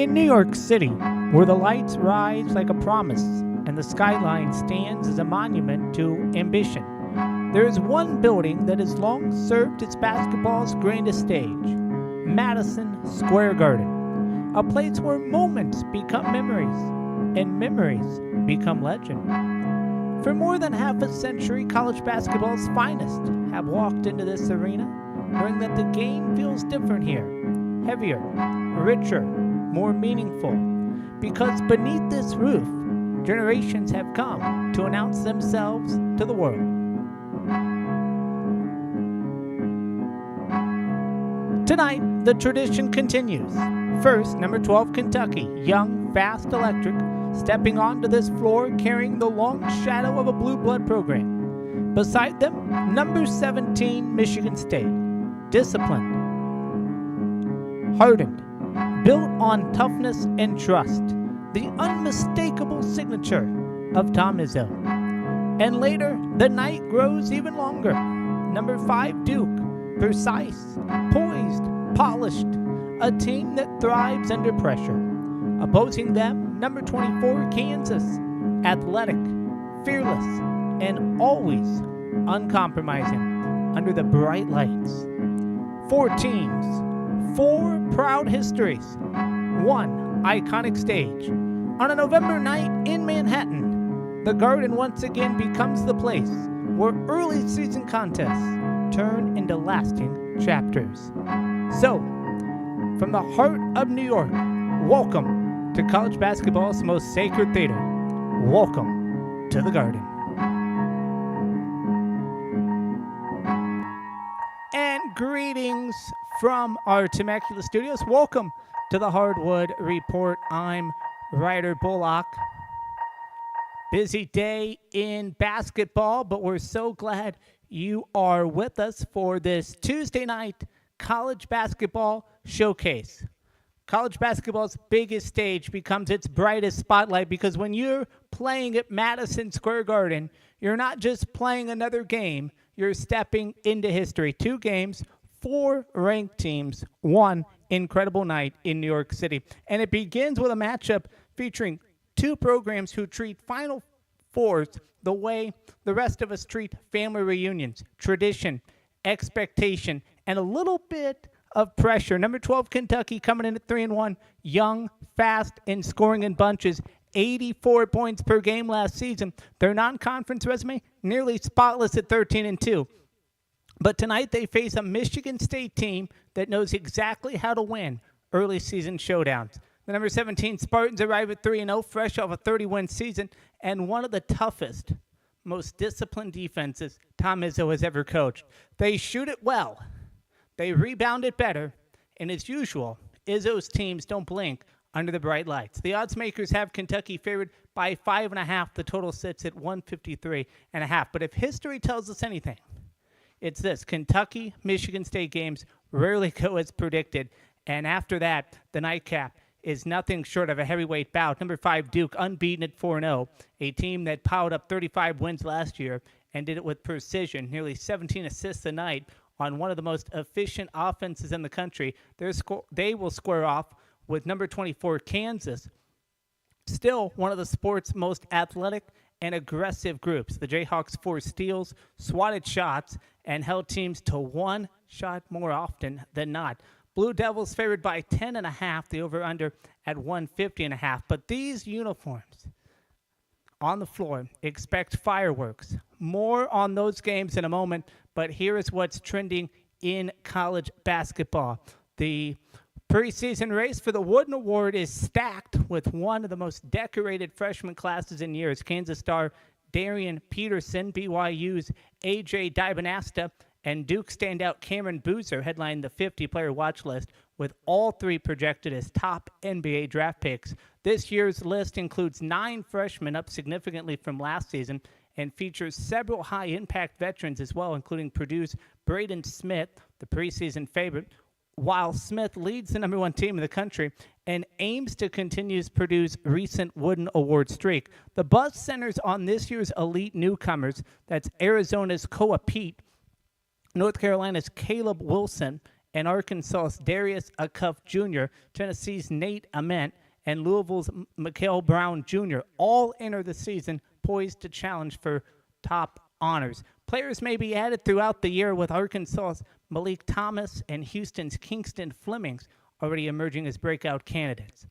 In New York City, where the lights rise like a promise and the skyline stands as a monument to ambition, there is one building that has long served as basketball's grandest stage, Madison Square Garden, a place where moments become memories and memories become legend. For more than half a century, college basketball's finest have walked into this arena, knowing that the game feels different here, heavier, richer, more meaningful, because beneath this roof, generations have come to announce themselves to the world. Tonight, the tradition continues. First, number 12 Kentucky, young, fast, electric, stepping onto this floor carrying the long shadow of a blue blood program. Beside them, number 17 Michigan State, disciplined, hardened, built on toughness and trust, the unmistakable signature of Tom Izzo. And later, the night grows even longer. Number 5 Duke, precise, poised, polished, a team that thrives under pressure. Opposing them, number 24 Kansas, athletic, fearless, and always uncompromising under the bright lights. 4 teams, 4 proud histories, 1 iconic stage. On a November night in Manhattan, the Garden once again becomes the place where early season contests turn into lasting chapters. So, from the heart of New York, welcome to college basketball's most sacred theater. Welcome to the Garden. And greetings from our Temecula studios. Welcome to the Hardwood Report. I'm Ryder Bullock. Busy day in basketball, but we're so glad you are with us for this Tuesday night college basketball showcase. College basketball's biggest stage becomes its brightest spotlight because when you're playing at Madison Square Garden, you're not just playing another game, you're stepping into history. 2 games, 4 ranked teams, 1 incredible night in New York City. And it begins with a matchup featuring 2 programs who treat Final Fours the way the rest of us treat family reunions, tradition, expectation, and a little bit of pressure. Number 12 Kentucky coming in at 3-1, young, fast, and scoring in bunches. 84 points per game last season. Their non-conference resume nearly spotless at 13-2. But tonight they face a Michigan State team that knows exactly how to win early season showdowns. The number 17 Spartans arrive at 3-0, fresh off a 30-win season, and one of the toughest, most disciplined defenses Tom Izzo has ever coached. They shoot it well. They rebound it better. And as usual, Izzo's teams don't blink under the bright lights. The odds makers have Kentucky favored by 5.5. The total sits at 153.5. But if history tells us anything, it's this: Kentucky, Michigan State games rarely go as predicted. And after that, the nightcap is nothing short of a heavyweight bout. Number 5 Duke, unbeaten at 4-0, a team that piled up 35 wins last year and did it with precision, nearly 17 assists a night on one of the most efficient offenses in the country. They will square off with number 24 Kansas, still one of the sport's most athletic and aggressive groups. The Jayhawks forced steals, swatted shots, and held teams to 1 shot more often than not. Blue Devils favored by 10.5, the over-under at 150.5. But these uniforms on the floor expect fireworks. More on those games in a moment, but here is what's trending in college basketball. The preseason race for the Wooden Award is stacked with one of the most decorated freshman classes in years. Kansas star Darian Peterson, BYU's A.J. Dibanasta, and Duke standout Cameron Boozer headlined the 50-player watch list, with all 3 projected as top NBA draft picks. This year's list includes 9 freshmen, up significantly from last season, and features several high-impact veterans as well, including Purdue's Braden Smith, the preseason favorite, while Smith leads the number 1 team in the country and aims to continue Purdue's recent Wooden Award streak. The buzz centers on this year's elite newcomers. That's Arizona's Koa Pete, North Carolina's Caleb Wilson, and Arkansas's Darius Acuff Jr., Tennessee's Nate Ament, and Louisville's Mikael Brown Jr. all enter the season poised to challenge for top honors. Players may be added throughout the year, with Arkansas's Malik Thomas and Houston's Kingston Flemings already emerging as breakout candidates.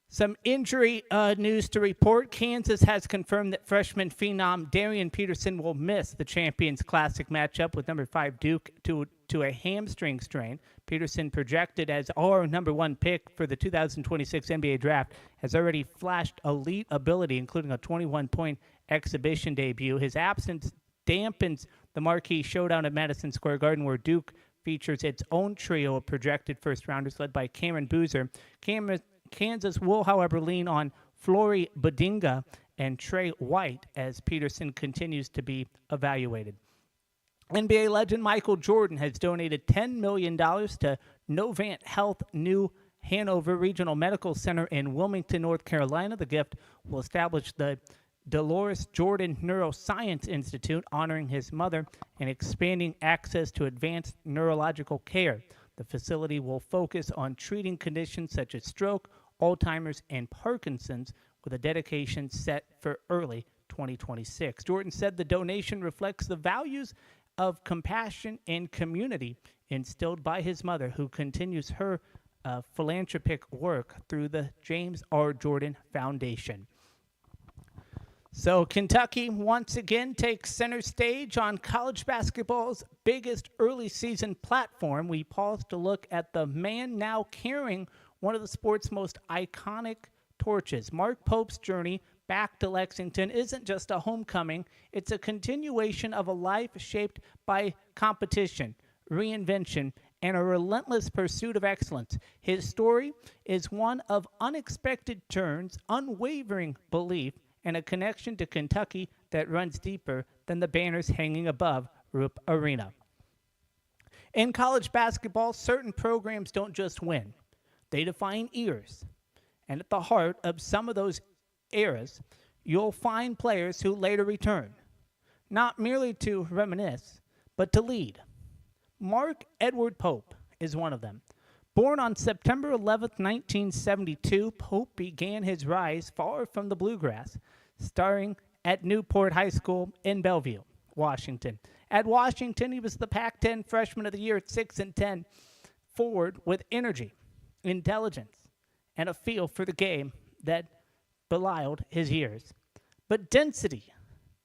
Some injury news to report. Kansas has confirmed that freshman phenom Darian Peterson will miss the Champions Classic matchup with number 5 Duke to a hamstring strain. Peterson, projected as our number 1 pick for the 2026 NBA Draft, has already flashed elite ability, including a 21-point exhibition debut. His absence dampens the marquee showdown at Madison Square Garden, where Duke features its own trio of projected first-rounders led by Cameron Boozer. Kansas will, however, lean on Flory Badinga and Trey White as Peterson continues to be evaluated. NBA legend Michael Jordan has donated $10 million to Novant Health New Hanover Regional Medical Center in Wilmington, North Carolina. The gift will establish the Dolores Jordan Neuroscience Institute, honoring his mother and expanding access to advanced neurological care. The facility will focus on treating conditions such as stroke, Alzheimer's, and Parkinson's, with a dedication set for early 2026. Jordan said the donation reflects the values of compassion and community instilled by his mother, who continues her philanthropic work through the James R. Jordan Foundation. So Kentucky once again takes center stage on college basketball's biggest early season platform. We pause to look at the man now carrying one of the sport's most iconic torches. Mark Pope's journey back to Lexington isn't just a homecoming, it's a continuation of a life shaped by competition, reinvention, and a relentless pursuit of excellence. His story is one of unexpected turns, unwavering belief, and a connection to Kentucky that runs deeper than the banners hanging above Rupp Arena. In college basketball, certain programs don't just win. They define eras. And at the heart of some of those eras, you'll find players who later return, not merely to reminisce, but to lead. Mark Edward Pope is one of them. Born on September 11, 1972, Pope began his rise far from the bluegrass, starting at Newport High School in Bellevue, Washington. At Washington, he was the Pac-10 Freshman of the Year at 6'10", forward with energy, intelligence, and a feel for the game that belied his years. But density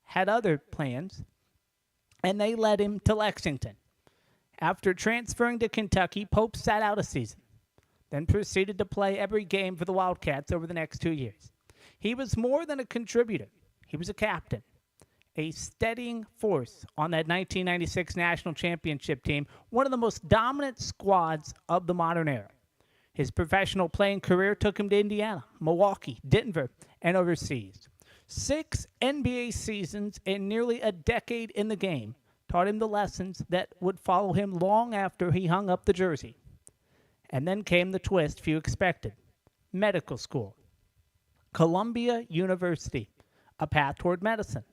had other plans, and they led him to Lexington. After transferring to Kentucky, Pope sat out a season, then proceeded to play every game for the Wildcats over the next 2 years. He was more than a contributor. He was a captain, a steadying force on that 1996 national championship team, one of the most dominant squads of the modern era. His professional playing career took him to Indiana, Milwaukee, Denver, and overseas. 6 NBA seasons and nearly a decade in the game taught him the lessons that would follow him long after he hung up the jersey. And then came the twist few expected: medical school, Columbia University, a path toward medicine,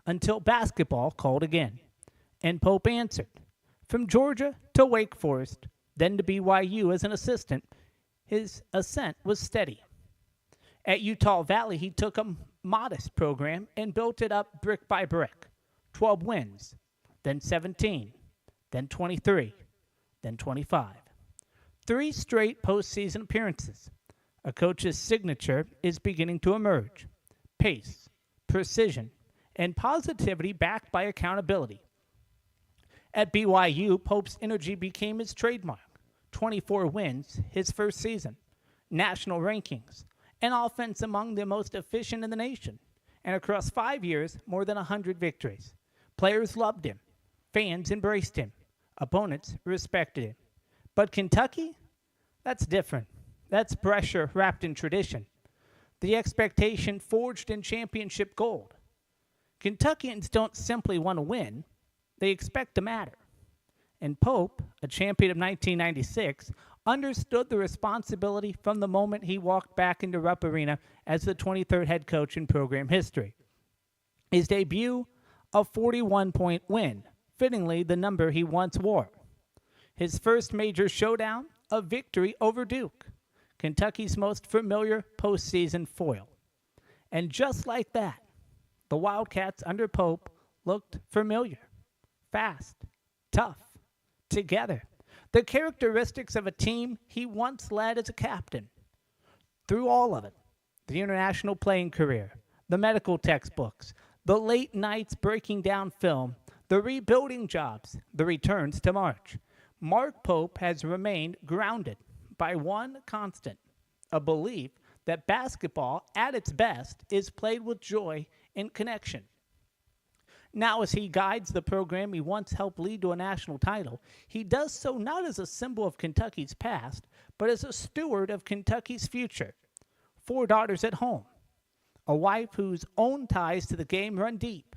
until basketball called again. And Pope answered. From Georgia to Wake Forest, then to BYU as an assistant, his ascent was steady. At Utah Valley, he took a modest program and built it up brick by brick. 12 wins, then 17, then 23, then 25. 3 straight postseason appearances. A coach's signature is beginning to emerge. Pace, precision, and positivity backed by accountability. At BYU, Pope's energy became his trademark. 24 wins his first season, national rankings, and offense among the most efficient in the nation. And across 5 years, more than 100 victories. Players loved him. Fans embraced him. Opponents respected him. But Kentucky? That's different. That's pressure wrapped in tradition. The expectation forged in championship gold. Kentuckians don't simply want to win. They expect to matter. And Pope, a champion of 1996, understood the responsibility from the moment he walked back into Rupp Arena as the 23rd head coach in program history. His debut, a 41-point win, fittingly the number he once wore. His first major showdown, a victory over Duke, Kentucky's most familiar postseason foil. And just like that, the Wildcats under Pope looked familiar, fast, tough, together. The characteristics of a team he once led as a captain. Through all of it, the international playing career, the medical textbooks, the late nights breaking down film, the rebuilding jobs, the returns to March, Mark Pope has remained grounded by one constant, a belief that basketball, at its best, is played with joy and connection. Now, as he guides the program he once helped lead to a national title, he does so not as a symbol of Kentucky's past, but as a steward of Kentucky's future. 4 daughters at home, a wife whose own ties to the game run deep,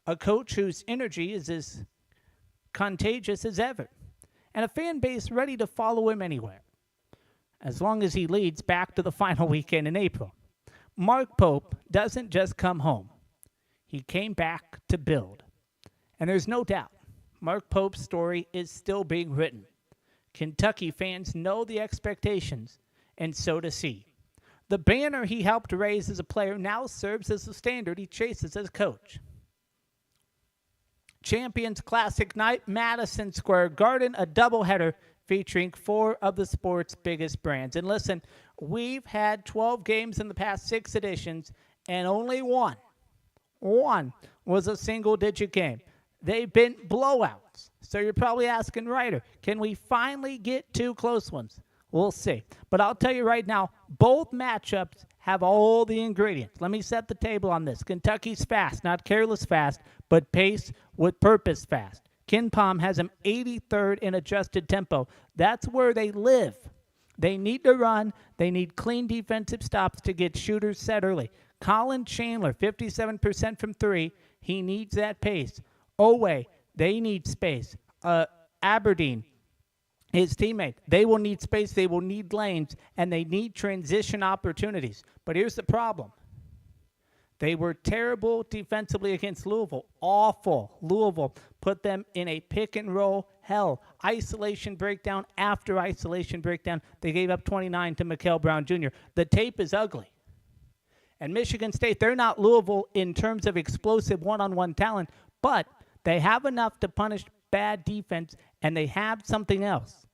a coach whose energy is as contagious as ever, and a fan base ready to follow him anywhere, as long as he leads back to the final weekend in April. Mark Pope doesn't just come home. He came back to build. And there's no doubt, Mark Pope's story is still being written. Kentucky fans know the expectations, and so does he. The banner he helped raise as a player now serves as the standard he chases as a coach. Champions Classic Night, Madison Square Garden, a doubleheader featuring 4 of the sport's biggest brands. And listen, we've had 12 games in the past 6 editions, and only one was a single-digit game. They've been blowouts. So you're probably asking, Ryder, can we finally get 2 close ones? We'll see. But I'll tell you right now, both matchups have all the ingredients. Let me set the table on this. Kentucky's fast, not careless fast, but pace with purpose fast. KenPom has him 83rd in adjusted tempo. That's where they live. They need to run. They need clean defensive stops to get shooters set early. Colin Chandler, 57% from 3. He needs that pace. Owe, they need space. Aberdeen, his teammate, they will need space, they will need lanes, and they need transition opportunities. But here's the problem. They were terrible defensively against Louisville. Awful. Louisville put them in a pick and roll hell. Isolation breakdown after isolation breakdown. They gave up 29 to Mikael Brown Jr. The tape is ugly. And Michigan State, they're not Louisville in terms of explosive one-on-one talent, but they have enough to punish bad defense, and they have something else.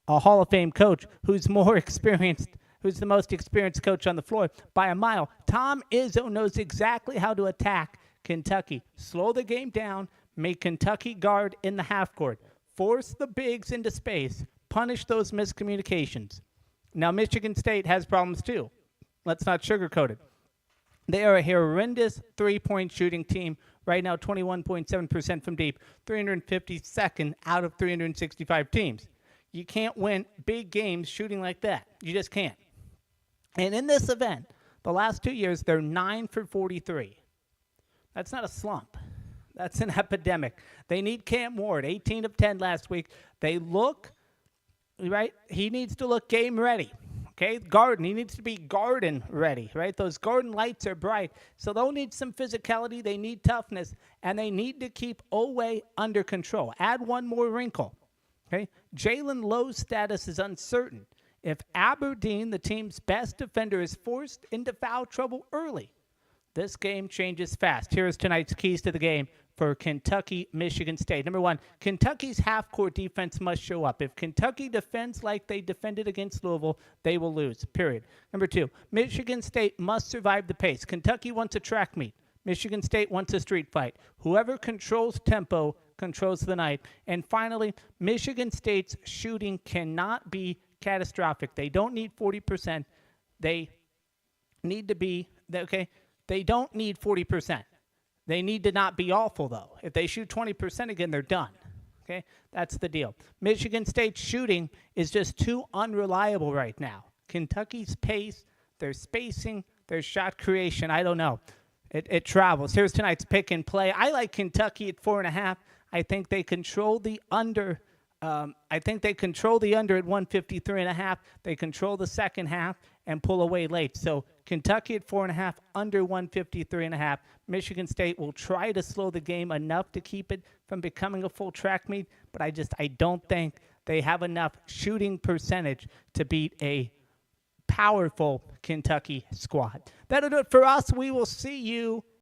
A Hall of Fame coach who's more experienced, who's the most experienced coach on the floor by a mile. Tom Izzo knows exactly how to attack Kentucky. Slow the game down, make Kentucky guard in the half court, force the bigs into space, punish those miscommunications. Now, Michigan State has problems too. Let's not sugarcoat it. They are a horrendous three-point shooting team. Right now, 21.7% from deep, 352nd out of 365 teams. You can't win big games shooting like that. You just can't. And in this event, the last 2 years, they're 9 for 43. That's not a slump. That's an epidemic. They need Cam Ward, 18 of 10 last week. They look, right? He needs to look game ready. Okay, Garden, he needs to be Garden ready, right? Those Garden lights are bright. So they'll need some physicality, they need toughness, and they need to keep Owe under control. Add one more wrinkle, okay? Jalen Lowe's status is uncertain. If Aberdeen, the team's best defender, is forced into foul trouble early, this game changes fast. Here's tonight's keys to the game for Kentucky, Michigan State. Number 1, Kentucky's half-court defense must show up. If Kentucky defends like they defended against Louisville, they will lose, period. Number 2, Michigan State must survive the pace. Kentucky wants a track meet. Michigan State wants a street fight. Whoever controls tempo controls the night. And finally, Michigan State's shooting cannot be catastrophic. They don't need 40%. They need to be, okay, they don't need 40%. They need to not be awful, though. If they shoot 20% again, they're done. Okay? That's the deal. Michigan State's shooting is just too unreliable right now. Kentucky's pace, their spacing, their shot creation, I don't know. It travels. Here's tonight's pick and play. I like Kentucky at 4.5. I think they control the under. I think they control the under at 153.5. They control the second half and pull away late. So Kentucky at 4.5, under 153.5. Michigan State will try to slow the game enough to keep it from becoming a full track meet, but I don't think they have enough shooting percentage to beat a powerful Kentucky squad. That'll do it for us. We will see you